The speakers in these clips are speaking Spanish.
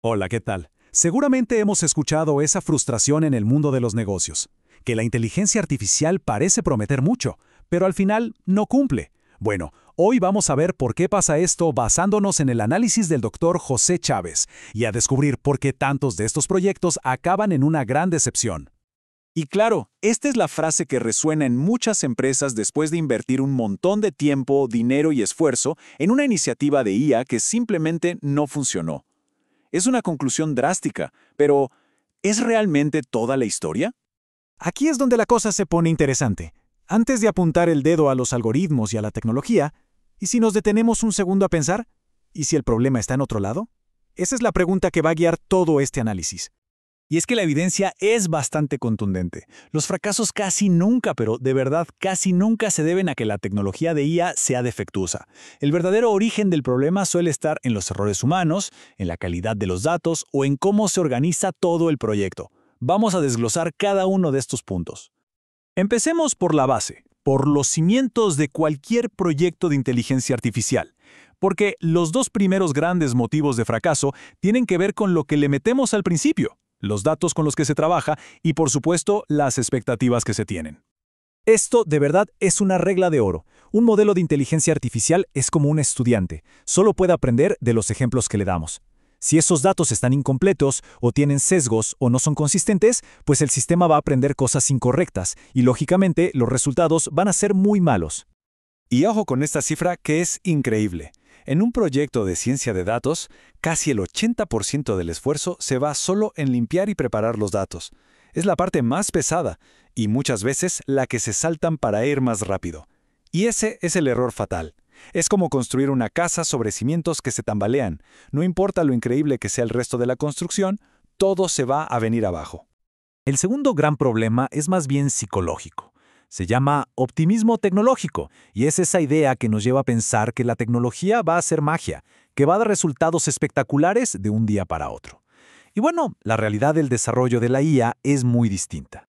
Hola, ¿qué tal? Seguramente hemos escuchado esa frustración en el mundo de los negocios, que la inteligencia artificial parece prometer mucho, pero al final no cumple. Bueno, hoy vamos a ver por qué pasa esto basándonos en el análisis del doctor José Chávez y a descubrir por qué tantos de estos proyectos acaban en una gran decepción. Y claro, esta es la frase que resuena en muchas empresas después de invertir un montón de tiempo, dinero y esfuerzo en una iniciativa de IA que simplemente no funcionó. Es una conclusión drástica, pero ¿es realmente toda la historia? Aquí es donde la cosa se pone interesante. Antes de apuntar el dedo a los algoritmos y a la tecnología, ¿y si nos detenemos un segundo a pensar? ¿Y si el problema está en otro lado? Esa es la pregunta que va a guiar todo este análisis. Y es que la evidencia es bastante contundente. Los fracasos casi nunca, pero de verdad casi nunca se deben a que la tecnología de IA sea defectuosa. El verdadero origen del problema suele estar en los errores humanos, en la calidad de los datos o en cómo se organiza todo el proyecto. Vamos a desglosar cada uno de estos puntos. Empecemos por la base, por los cimientos de cualquier proyecto de inteligencia artificial. Porque los dos primeros grandes motivos de fracaso tienen que ver con lo que le metemos al principio, los datos con los que se trabaja y, por supuesto, las expectativas que se tienen. Esto, de verdad, es una regla de oro. Un modelo de inteligencia artificial es como un estudiante. Solo puede aprender de los ejemplos que le damos. Si esos datos están incompletos, o tienen sesgos, o no son consistentes, pues el sistema va a aprender cosas incorrectas, y lógicamente los resultados van a ser muy malos. Y ojo con esta cifra que es increíble. En un proyecto de ciencia de datos, casi el 80% del esfuerzo se va solo en limpiar y preparar los datos. Es la parte más pesada y muchas veces la que se saltan para ir más rápido. Y ese es el error fatal. Es como construir una casa sobre cimientos que se tambalean. No importa lo increíble que sea el resto de la construcción, todo se va a venir abajo. El segundo gran problema es más bien psicológico. Se llama optimismo tecnológico, y es esa idea que nos lleva a pensar que la tecnología va a ser magia, que va a dar resultados espectaculares de un día para otro. Y bueno, la realidad del desarrollo de la IA es muy distinta.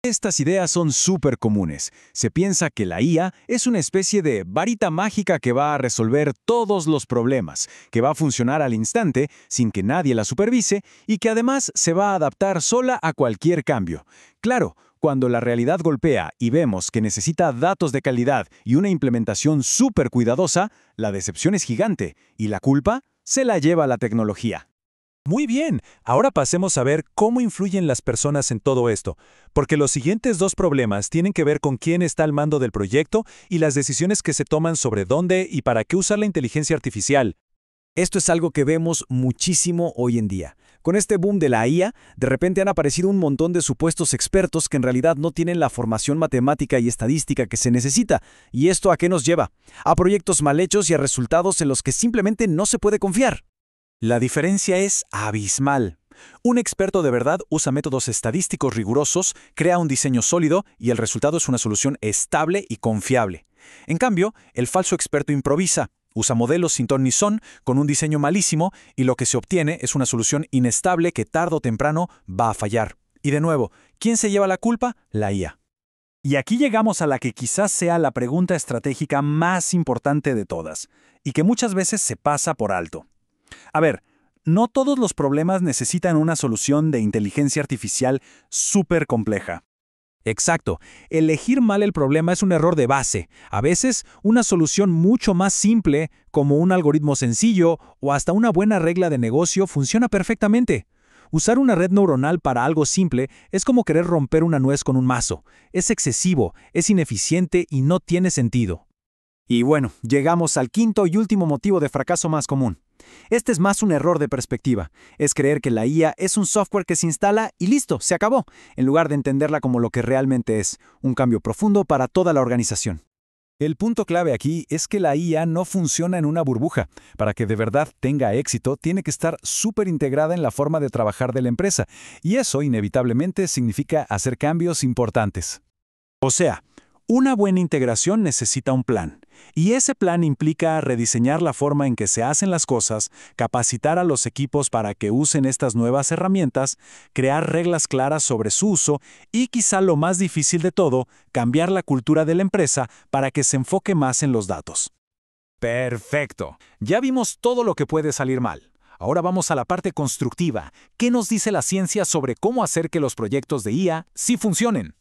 Estas ideas son súper comunes. Se piensa que la IA es una especie de varita mágica que va a resolver todos los problemas, que va a funcionar al instante sin que nadie la supervise y que además se va a adaptar sola a cualquier cambio. Claro, cuando la realidad golpea y vemos que necesita datos de calidad y una implementación súper cuidadosa, la decepción es gigante y la culpa se la lleva la tecnología. Muy bien, ahora pasemos a ver cómo influyen las personas en todo esto, porque los siguientes dos problemas tienen que ver con quién está al mando del proyecto y las decisiones que se toman sobre dónde y para qué usar la inteligencia artificial. Esto es algo que vemos muchísimo hoy en día. Con este boom de la IA, de repente han aparecido un montón de supuestos expertos que en realidad no tienen la formación matemática y estadística que se necesita. ¿Y esto a qué nos lleva? A proyectos mal hechos y a resultados en los que simplemente no se puede confiar. La diferencia es abismal. Un experto de verdad usa métodos estadísticos rigurosos, crea un diseño sólido y el resultado es una solución estable y confiable. En cambio, el falso experto improvisa, usa modelos sin ton ni son, con un diseño malísimo y lo que se obtiene es una solución inestable que tarde o temprano va a fallar. Y de nuevo, ¿quién se lleva la culpa? La IA. Y aquí llegamos a la que quizás sea la pregunta estratégica más importante de todas, y que muchas veces se pasa por alto. A ver, no todos los problemas necesitan una solución de inteligencia artificial súper compleja. Exacto, elegir mal el problema es un error de base. A veces, una solución mucho más simple, como un algoritmo sencillo o hasta una buena regla de negocio, funciona perfectamente. Usar una red neuronal para algo simple es como querer romper una nuez con un mazo. Es excesivo, es ineficiente y no tiene sentido. Y bueno, llegamos al quinto y último motivo de fracaso más común. Este es más un error de perspectiva. Es creer que la IA es un software que se instala y listo, se acabó, en lugar de entenderla como lo que realmente es, un cambio profundo para toda la organización. El punto clave aquí es que la IA no funciona en una burbuja. Para que de verdad tenga éxito, tiene que estar súper integrada en la forma de trabajar de la empresa, y eso inevitablemente significa hacer cambios importantes. O sea, una buena integración necesita un plan, y ese plan implica rediseñar la forma en que se hacen las cosas, capacitar a los equipos para que usen estas nuevas herramientas, crear reglas claras sobre su uso y, quizá lo más difícil de todo, cambiar la cultura de la empresa para que se enfoque más en los datos. Perfecto. Ya vimos todo lo que puede salir mal. Ahora vamos a la parte constructiva. ¿Qué nos dice la ciencia sobre cómo hacer que los proyectos de IA sí funcionen?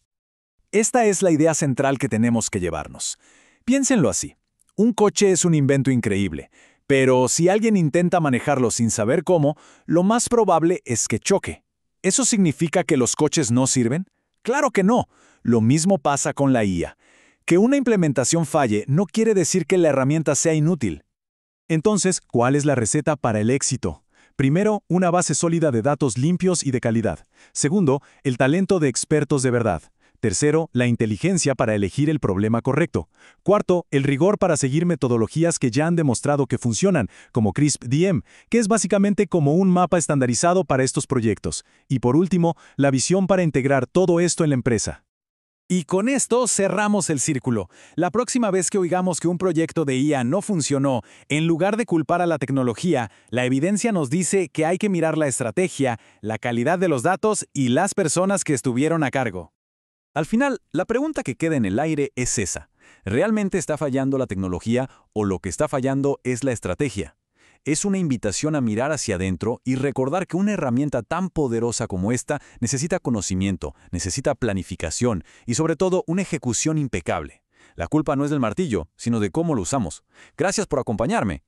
Esta es la idea central que tenemos que llevarnos. Piénsenlo así. Un coche es un invento increíble, pero si alguien intenta manejarlo sin saber cómo, lo más probable es que choque. ¿Eso significa que los coches no sirven? Claro que no. Lo mismo pasa con la IA. Que una implementación falle no quiere decir que la herramienta sea inútil. Entonces, ¿cuál es la receta para el éxito? Primero, una base sólida de datos limpios y de calidad. Segundo, el talento de expertos de verdad. Tercero, la inteligencia para elegir el problema correcto. Cuarto, el rigor para seguir metodologías que ya han demostrado que funcionan, como CRISP-DM, que es básicamente como un mapa estandarizado para estos proyectos. Y por último, la visión para integrar todo esto en la empresa. Y con esto cerramos el círculo. La próxima vez que oigamos que un proyecto de IA no funcionó, en lugar de culpar a la tecnología, la evidencia nos dice que hay que mirar la estrategia, la calidad de los datos y las personas que estuvieron a cargo. Al final, la pregunta que queda en el aire es esa. ¿Realmente está fallando la tecnología o lo que está fallando es la estrategia? Es una invitación a mirar hacia adentro y recordar que una herramienta tan poderosa como esta necesita conocimiento, necesita planificación y sobre todo una ejecución impecable. La culpa no es del martillo, sino de cómo lo usamos. Gracias por acompañarme.